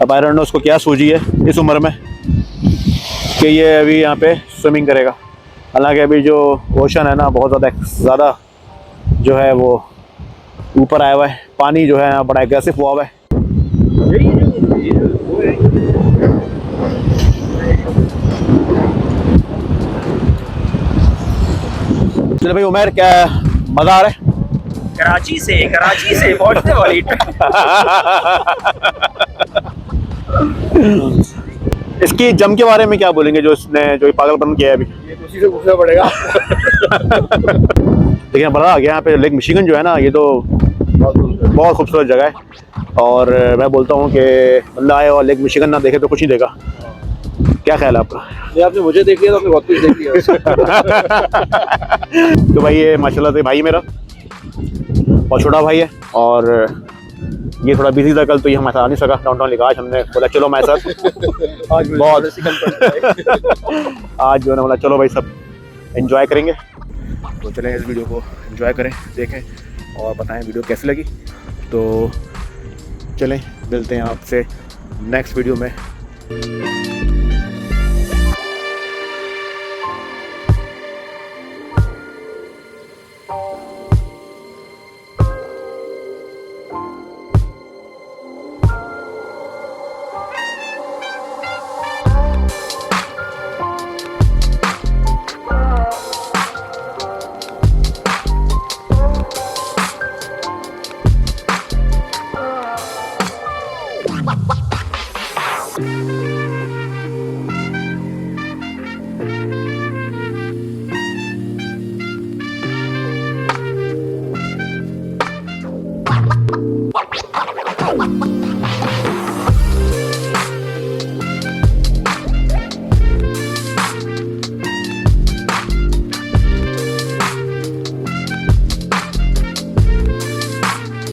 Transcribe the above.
अब I don't know उसको क्या सूझी है इस उम्र में कि ये अभी यहाँ पे स्विमिंग करेगा। हालांकि अभी जो ओशन है ना बहुत ज़्यादा जो है वो ऊपर आया हुआ है, पानी जो है बड़ा एग्रेसिव हुआ हुआ है। चलो भाई उमर, क्या मज़ा आ रहा है? कराची से पहुंचने वाली इसकी जम के बारे में क्या बोलेंगे जो इसने जो पागलपन किया है अभी? ये उसी से पूछना पड़ेगा। देखिए मज़ा आ गया यहाँ पे। लेक मिशिगन जो है ना ये तो बहुत खूबसूरत जगह है, और मैं बोलता हूँ कि बंदा आए और लेक मिशिगन ना देखे तो कुछ नहीं देखा। क्या ख्याल है आपका? ये आपने मुझे देख लिया तो आपने बहुत कुछ देख लिया। तो भाई ये माशाल्लाह से भाई मेरा और छोटा भाई है, और ये थोड़ा बिजी था कल तो ये हमारे साथ आ नहीं सका डाउनटाउन लेकर। आज हमने बोला चलो हमारे साथ आज बहुत आज जो है ना बोला चलो भाई सब एंजॉय करेंगे। तो चलें इस वीडियो को एंजॉय करें, देखें और बताएं वीडियो कैसी लगी। तो चलें मिलते हैं आपसे नेक्स्ट वीडियो में।